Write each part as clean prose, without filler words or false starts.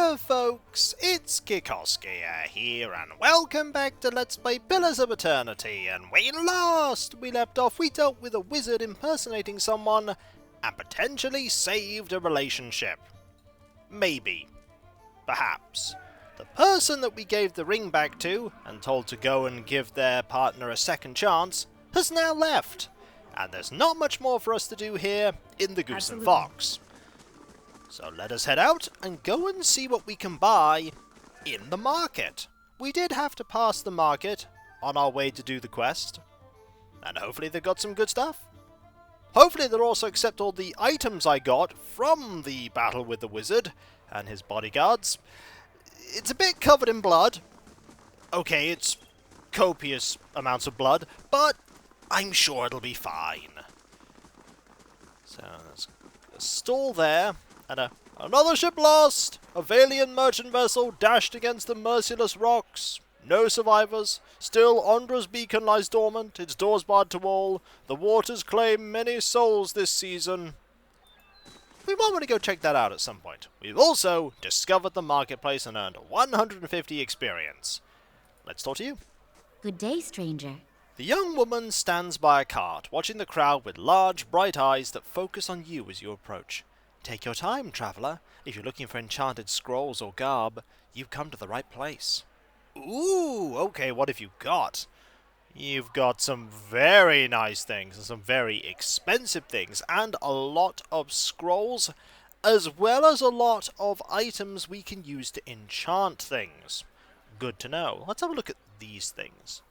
Hello folks, it's Kikoskia here, and welcome back to Let's Play Pillars of Eternity. And when last we left off, we dealt with a wizard impersonating someone and potentially saved a relationship. Maybe. Perhaps. The person that we gave the ring back to, and told to go and give their partner a second chance, has now left. And there's not much more for us to do here in the Goose and Fox. So let us head out and go and see what we can buy in the market. We did have to pass the market on our way to do the quest, and hopefully they've got some good stuff. Hopefully they'll also accept all the items I got from the battle with the wizard and his bodyguards. It's a bit covered in blood. Okay, it's copious amounts of blood, but I'm sure it'll be fine. So there's a stall there. And another ship lost! A Valiant merchant vessel dashed against the merciless rocks. No survivors. Still, Ondra's beacon lies dormant, its doors barred to all. The waters claim many souls this season. We might want to go check that out at some point. We've also discovered the marketplace and earned 150 experience. Let's talk to you. Good day, stranger. The young woman stands by a cart, watching the crowd with large, bright eyes that focus on you as you approach. Take your time, traveller. If you're looking for enchanted scrolls or garb, you've come to the right place. Ooh, okay, what have you got? You've got some very nice things and some very expensive things, and a lot of scrolls, as well as a lot of items we can use to enchant things. Good to know. Let's have a look at these things.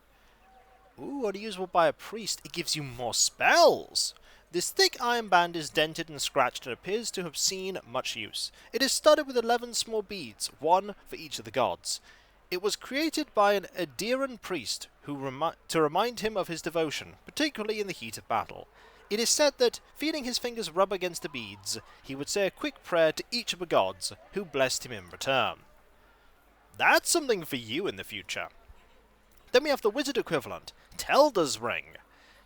Ooh, unusable by a priest. It gives you more spells. This thick iron band is dented and scratched and appears to have seen much use. It is studded with 11 small beads, one for each of the gods. It was created by an Adiran priest to remind him of his devotion, particularly in the heat of battle. It is said that, feeling his fingers rub against the beads, he would say a quick prayer to each of the gods, who blessed him in return. That's something for you in the future. Then we have the wizard equivalent, Telda's Ring.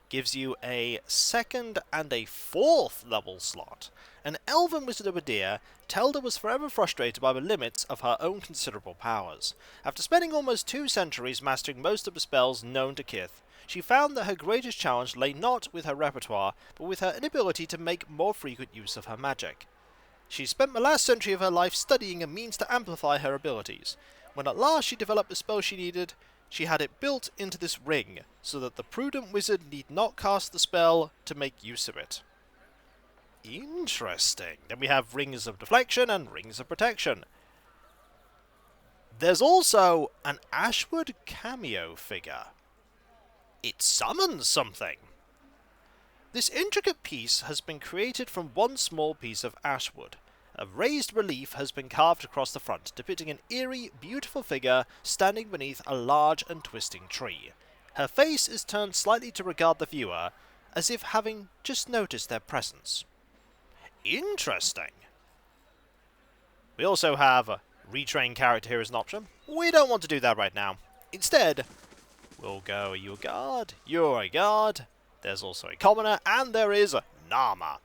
Gives you a second and a fourth level slot. An elven wizard of Adir, Telda was forever frustrated by the limits of her own considerable powers. After spending almost 2 centuries mastering most of the spells known to Kith, she found that her greatest challenge lay not with her repertoire, but with her inability to make more frequent use of her magic. She spent the last century of her life studying a means to amplify her abilities. When at last she developed the spell she needed, she had it built into this ring, so that the prudent wizard need not cast the spell to make use of it. Interesting. Then we have rings of deflection and rings of protection. There's also an Ashwood cameo figure. It summons something. This intricate piece has been created from one small piece of Ashwood. A raised relief has been carved across the front, depicting an eerie, beautiful figure standing beneath a large and twisting tree. Her face is turned slightly to regard the viewer, as if having just noticed their presence. Interesting. We also have a retrain character here as an option. We don't want to do that right now. Instead, we'll go, are you a guard? You're a guard. There's also a commoner, and there is Nama.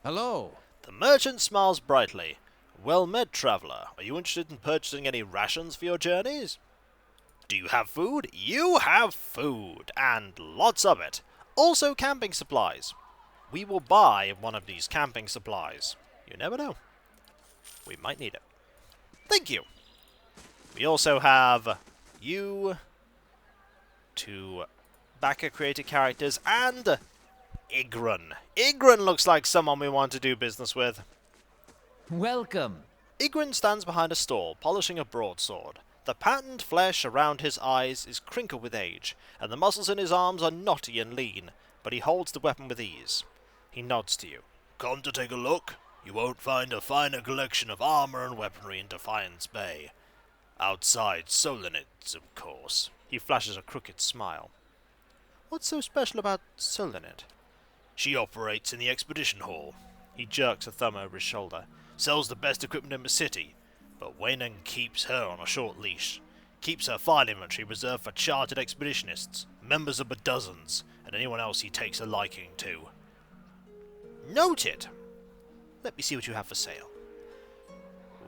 Hello. The merchant smiles brightly. Well met, traveller. Are you interested in purchasing any rations for your journeys? Do you have food? You have food, and lots of it. Also camping supplies. We will buy one of these camping supplies. You never know. We might need it. Thank you. We also have you, 2 backer created characters, and Igran. Igran looks like someone we want to do business with. Welcome. Igran stands behind a stall, polishing a broadsword. The patterned flesh around his eyes is crinkled with age, and the muscles in his arms are knotty and lean, but he holds the weapon with ease. He nods to you. Come to take a look? You won't find a finer collection of armor and weaponry in Defiance Bay. Outside Solinit's, of course. He flashes a crooked smile. What's so special about Solinit? She operates in the expedition hall. He jerks a thumb over his shoulder. Sells the best equipment in the city, but Waynan keeps her on a short leash. Keeps her file inventory reserved for chartered expeditionists, members of the dozens, and anyone else he takes a liking to. Noted. Let me see what you have for sale.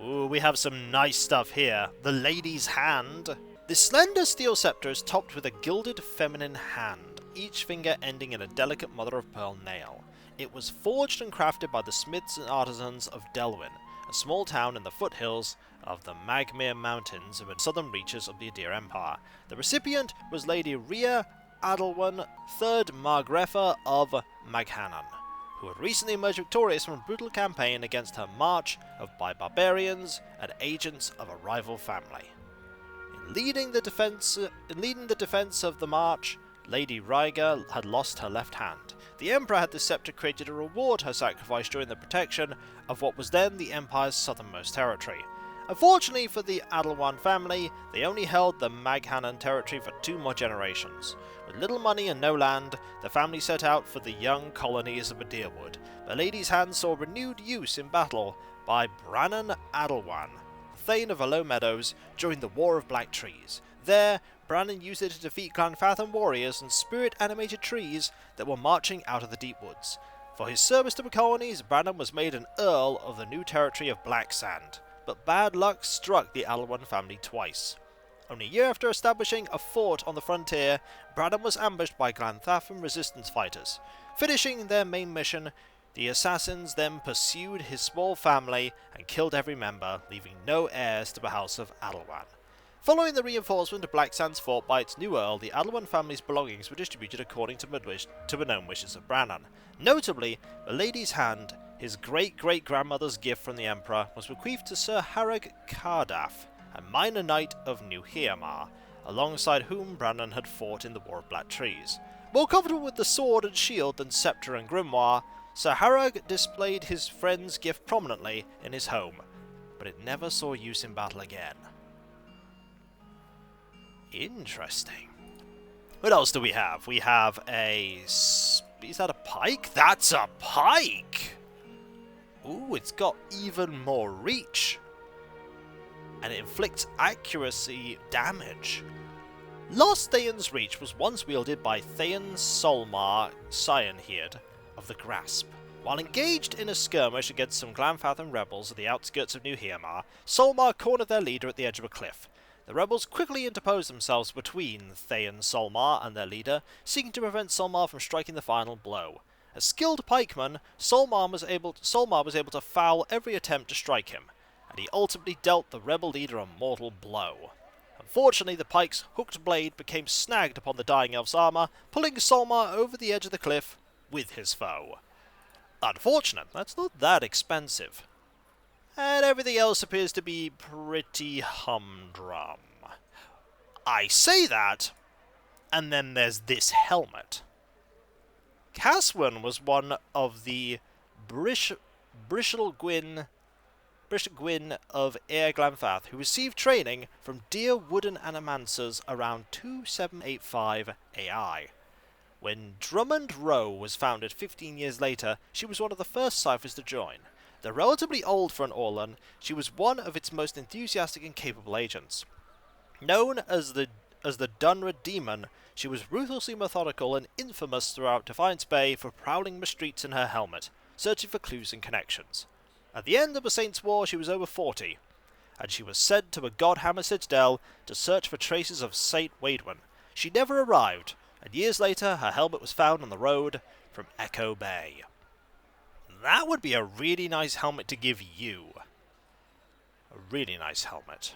Ooh, we have some nice stuff here. The Lady's Hand. This slender steel scepter is topped with a gilded feminine hand, each finger ending in a delicate mother-of-pearl nail. It was forged and crafted by the smiths and artisans of Delwyn, a small town in the foothills of the Magmere Mountains in the southern reaches of the Adir Empire. The recipient was Lady Rhea Adelwan, 3rd Margreffa of Maghannon, who had recently emerged victorious from a brutal campaign against her march by barbarians and agents of a rival family. In leading the defense of the march, Lady Rhaegar had lost her left hand. The Emperor had this scepter created to reward her sacrifice during the protection of what was then the Empire's southernmost territory. Unfortunately for the Adelwan family, they only held the Maghannon territory for 2 more generations. With little money and no land, the family set out for the young colonies of Adirwood. The Lady's Hand saw renewed use in battle by Brannon Adelwan, Thane of the Low Meadows, during the War of Black Trees. There, Brannon used it to defeat Glanfathan warriors and spirit-animated trees that were marching out of the deep woods. For his service to the colonies, Brannon was made an Earl of the new territory of Black Sand, but bad luck struck the Adelwan family twice. Only a year after establishing a fort on the frontier, Brannon was ambushed by Glanfathan resistance fighters. Finishing their main mission, the assassins then pursued his small family and killed every member, leaving no heirs to the House of Adelwan. Following the reinforcement of Black Sand's fort by its new Earl, the Adelwan family's belongings were distributed according to the known wishes of Brannon. Notably, the Lady's Hand, his great-great-grandmother's gift from the Emperor, was bequeathed to Sir Harrog Cardaf, a minor knight of New Heamar, alongside whom Brannon had fought in the War of Black Trees. More comfortable with the sword and shield than sceptre and grimoire, Sir Harrog displayed his friend's gift prominently in his home, but it never saw use in battle again. Interesting. What else do we have? We have a... is that a pike? That's a pike! Ooh, it's got even more reach. And it inflicts accuracy damage. Lost Thaon's Reach was once wielded by Theon Solmar Scionheard of the Grasp. While engaged in a skirmish against some Glanfathan rebels at the outskirts of New Heamar, Solmar cornered their leader at the edge of a cliff. The rebels quickly interposed themselves between Theon Solmar and their leader, seeking to prevent Solmar from striking the final blow. A skilled pikeman, Solmar was able to foul every attempt to strike him, and he ultimately dealt the rebel leader a mortal blow. Unfortunately, the pike's hooked blade became snagged upon the dying elf's armour, pulling Solmar over the edge of the cliff with his foe. Unfortunate, that's not that expensive. And everything else appears to be pretty humdrum. I say that, and then there's this helmet. Caswyn was one of the Brishal Gwyn of Air Glanfath, who received training from Dear Wooden Animancers around 2785 AI. When Drummond Row was founded 15 years later, she was one of the first ciphers to join. Though relatively old for an Orlan, she was one of its most enthusiastic and capable agents. Known as the Dunra Demon, she was ruthlessly methodical and infamous throughout Defiance Bay for prowling the streets in her helmet, searching for clues and connections. At the end of the Saints' War, she was over 40, and she was sent to a Godhammer Citadel to search for traces of Saint Waidwen. She never arrived, and years later her helmet was found on the road from Echo Bay. That would be a really nice helmet to give you. A really nice helmet.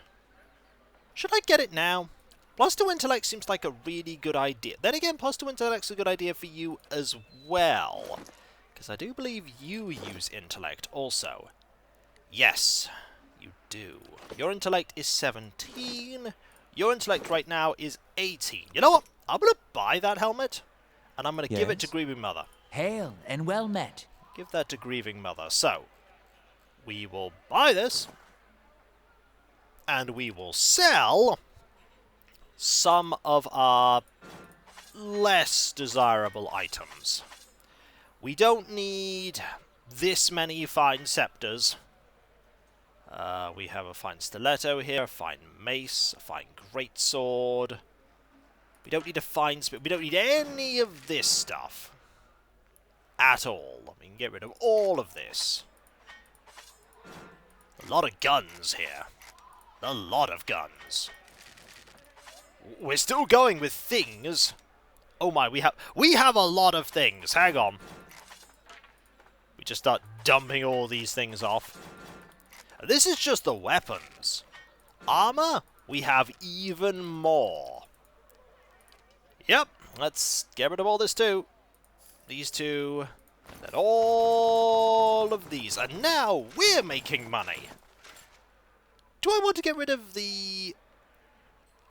Should I get it now? Plus 2 intellect seems like a really good idea. Then again, plus 2 intellect's a good idea for you as well. Because I do believe you use intellect also. Yes, you do. Your intellect is 17. Your intellect right now is 18. You know what? I'm going to buy that helmet, and I'm going to give it to Grieving Mother. Hail and well met. Give that to Grieving Mother. So, we will buy this, and we will sell some of our less desirable items. We don't need this many fine scepters. We have a fine stiletto here, a fine mace, a fine greatsword. We don't need a fine spear. We don't need any of this stuff. At all. We can get rid of all of this. A lot of guns here. A lot of guns. We're still going with things. Oh my, we have a lot of things. Hang on. We just start dumping all these things off. This is just the weapons. Armor, we have even more. Yep, let's get rid of all this too. These two, and then all of these. And now we're making money. Do I want to get rid of the...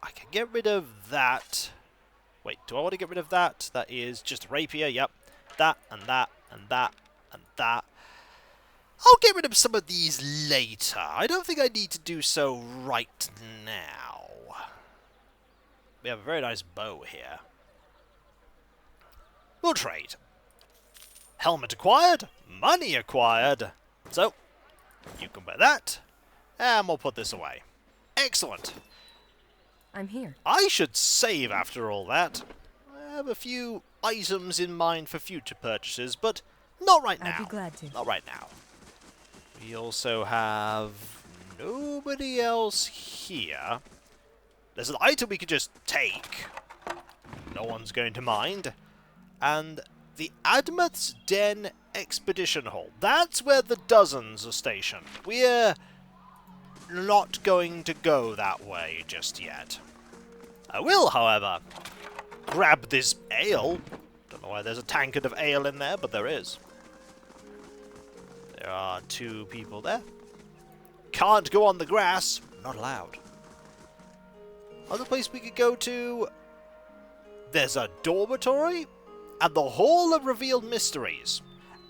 I can get rid of that. Wait, do I want to get rid of that? That is just rapier, yep. That, and that, and that, and that. I'll get rid of some of these later. I don't think I need to do so right now. We have a very nice bow here. We'll trade. Helmet acquired, money acquired. So, you can buy that, and we'll put this away. Excellent. I'm here. I should save after all that. I have a few items in mind for future purchases, but not right now. I'd be glad to. Not right now. We also have nobody else here. There's an item we could just take. No one's going to mind. And the Admath's Den Expedition Hall. That's where the dozens are stationed. We're not going to go that way just yet. I will, however, grab this ale. Don't know why there's a tankard of ale in there, but there is. There are two people there. Can't go on the grass. Not allowed. Other place we could go to... There's a dormitory and the Hall of Revealed Mysteries.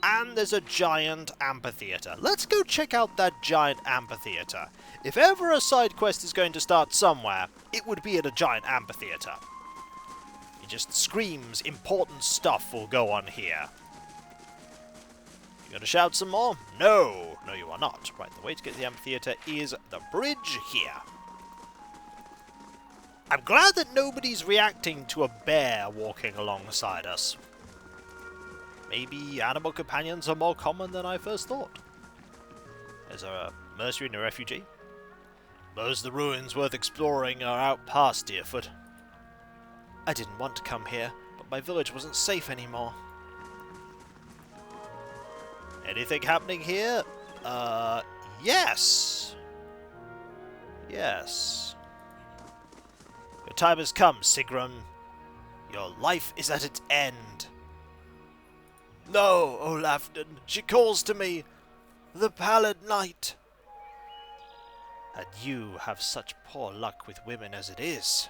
And there's a giant amphitheater. Let's go check out that giant amphitheater. If ever a side quest is going to start somewhere, it would be at a giant amphitheater. It just screams important stuff will go on here. You gonna shout some more? No! No, you are not. Right, the way to get to the amphitheater is the bridge here. I'm glad that nobody's reacting to a bear walking alongside us. Maybe animal companions are more common than I first thought. Is there a mercenary and a refugee? Most of the ruins worth exploring are out past Deerfoot. I didn't want to come here, but my village wasn't safe anymore. Anything happening here? Yes. Yes. Your time has come, Sigrun. Your life is at its end. No, Olafden, she calls to me, the Pallid Knight. And you have such poor luck with women as it is.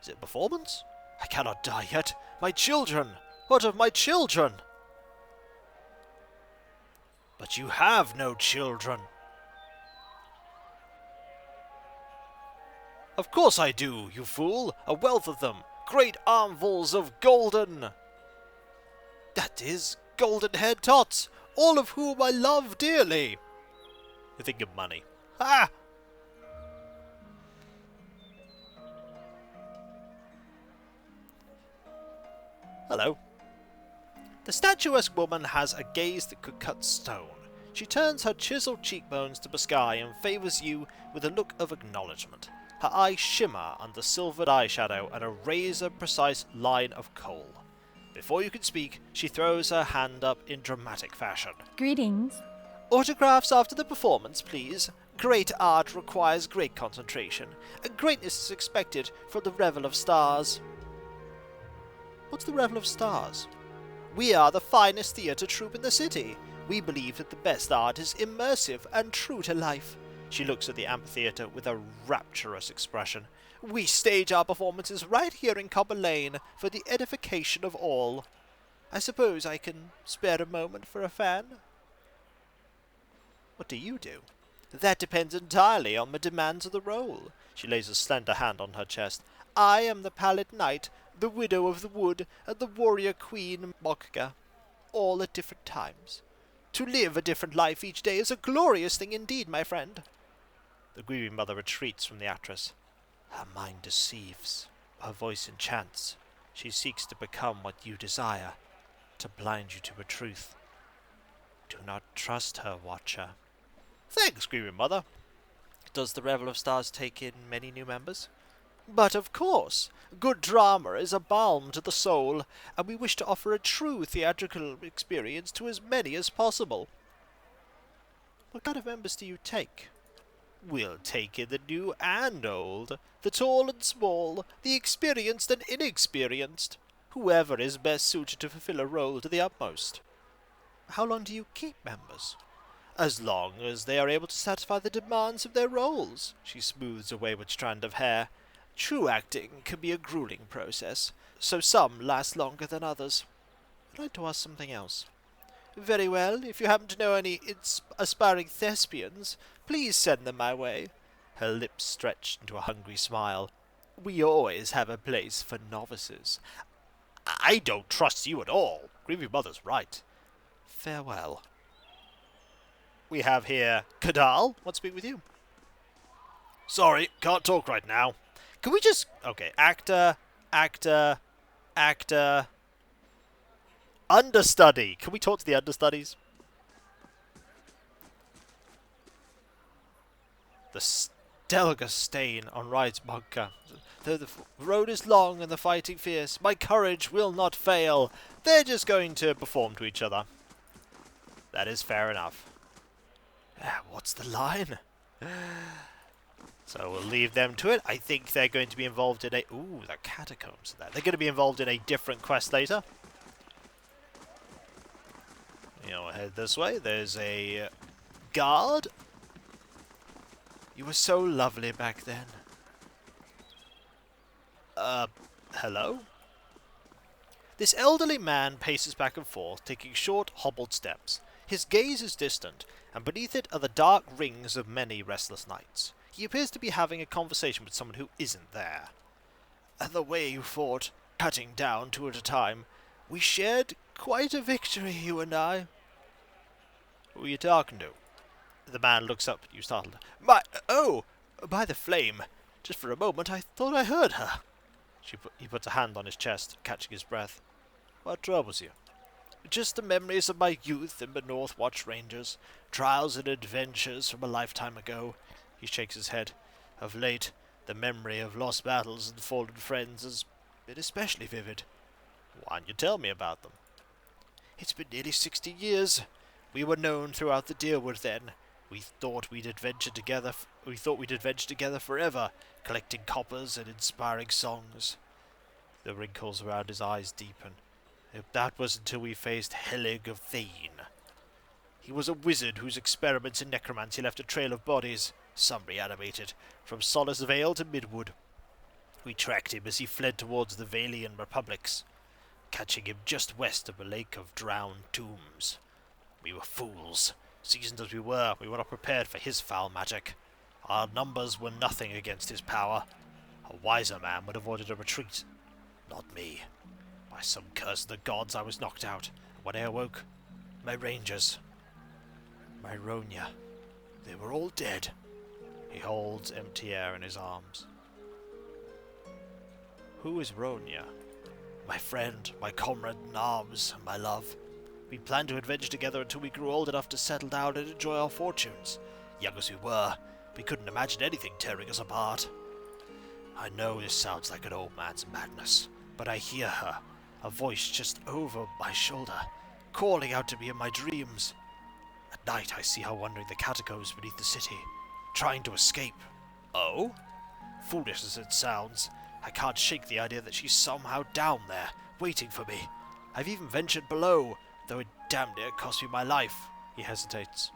Is it a performance? I cannot die yet. My children! What of my children? But you have no children. Of course I do, you fool. A wealth of them. Great armfuls of golden... That is, golden-haired tots, all of whom I love dearly. You think of money. Ah! Hello. The statuesque woman has a gaze that could cut stone. She turns her chiseled cheekbones to the sky and favours you with a look of acknowledgement. Her eyes shimmer under silvered eyeshadow and a razor-precise line of kohl. Before you can speak, she throws her hand up in dramatic fashion. Greetings. Autographs after the performance, please. Great art requires great concentration, and greatness is expected from the Revel of Stars. What's the Revel of Stars? We are the finest theatre troupe in the city. We believe that the best art is immersive and true to life. She looks at the amphitheatre with a rapturous expression. We stage our performances right here in Copperlane for the edification of all. I suppose I can spare a moment for a fan? What do you do? That depends entirely on the demands of the role. She lays a slender hand on her chest. I am the Pallid Knight, the Widow of the Wood, and the Warrior Queen Mokga, all at different times. To live a different life each day is a glorious thing indeed, my friend. The grieving mother retreats from the actress. Her mind deceives. Her voice enchants. She seeks to become what you desire, to blind you to a truth. Do not trust her, Watcher. Thanks, Screaming Mother. Does the Revel of Stars take in many new members? But of course, good drama is a balm to the soul, and we wish to offer a true theatrical experience to as many as possible. What kind of members do you take? We'll take in the new and old, the tall and small, the experienced and inexperienced, whoever is best suited to fulfill a role to the utmost. How long do you keep members? As long as they are able to satisfy the demands of their roles. She smooths a wayward strand of hair. True acting can be a grueling process, so some last longer than others. I'd like to ask something else. Very well, if you happen to know any aspiring thespians, please send them my way. Her lips stretched into a hungry smile. We always have a place for novices. I don't trust you at all. Grievy Mother's right. Farewell. We have here Kadal. Want to speak with you? Sorry, can't talk right now. Can we just... Okay, actor... Understudy. Can we talk to the understudies? The Stelga stain on Ride's bunker. Though the road is long and the fighting fierce, my courage will not fail. They're just going to perform to each other. That is fair enough. What's the line? So we'll leave them to it. I think they're going to be involved in a... Ooh, the catacombs of that. They're going to be involved in a different quest later. You know, head this way. There's a guard. You were so lovely back then. Hello? This elderly man paces back and forth, taking short, hobbled steps. His gaze is distant, and beneath it are the dark rings of many restless nights. He appears to be having a conversation with someone who isn't there. And the way you fought, cutting down two at a time, we shared quite a victory, you and I. Who are you talking to? The man looks up at you, startled. By the flame. Just for a moment I thought I heard her. He puts a hand on his chest, catching his breath. What troubles you? Just the memories of my youth in the North Watch Rangers, trials and adventures from a lifetime ago. He shakes his head. Of late, the memory of lost battles and fallen friends has been especially vivid. Why don't you tell me about them? It's been nearly 60 years. We were known throughout the Deerwood then. We thought we'd adventure together forever, collecting coppers and inspiring songs. The wrinkles around his eyes deepen. That was until we faced Helig of Thane. He was a wizard whose experiments in necromancy left a trail of bodies, some reanimated, from Solace Vale to Midwood. We tracked him as he fled towards the Valian republics, catching him just west of a lake of drowned tombs. We were fools. Seasoned as we were not prepared for his foul magic. Our numbers were nothing against his power. A wiser man would have ordered a retreat. Not me. By some curse of the gods I was knocked out. When I awoke, my rangers, my Rona, they were all dead. He holds empty air in his arms. Who is Rona? My friend, my comrade in arms, my love. We planned to adventure together until we grew old enough to settle down and enjoy our fortunes. Young as we were, we couldn't imagine anything tearing us apart. I know this sounds like an old man's madness, but I hear her, a voice just over my shoulder, calling out to me in my dreams. At night I see her wandering the catacombs beneath the city, trying to escape. Oh? Foolish as it sounds, I can't shake the idea that she's somehow down there, waiting for me. I've even ventured below, though it damn near cost me my life. He hesitates.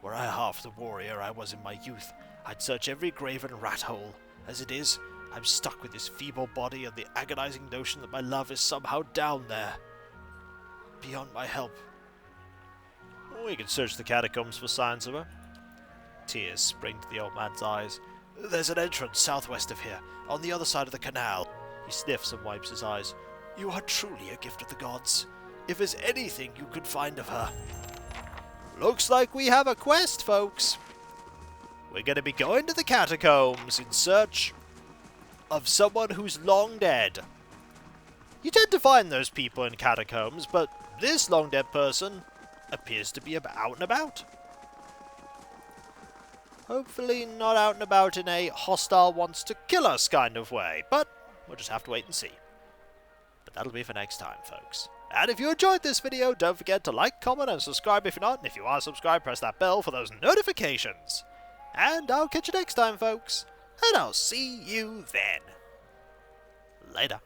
Were I half the warrior I was in my youth, I'd search every grave and rat hole. As it is, I'm stuck with this feeble body and the agonizing notion that my love is somehow down there, beyond my help. We can search the catacombs for signs of her. Tears spring to the old man's eyes. There's an entrance southwest of here, on the other side of the canal. He sniffs and wipes his eyes. You are truly a gift of the gods. If there's anything you could find of her. Looks like we have a quest, folks. We're going to be going to the catacombs in search of someone who's long dead. You tend to find those people in catacombs, but this long dead person appears to be out and about. Hopefully not out and about in a hostile wants to kill us kind of way, but we'll just have to wait and see. But that'll be for next time, folks. And if you enjoyed this video, don't forget to like, comment, and subscribe if you're not. And if you are subscribed, press that bell for those notifications. And I'll catch you next time, folks. And I'll see you then. Later.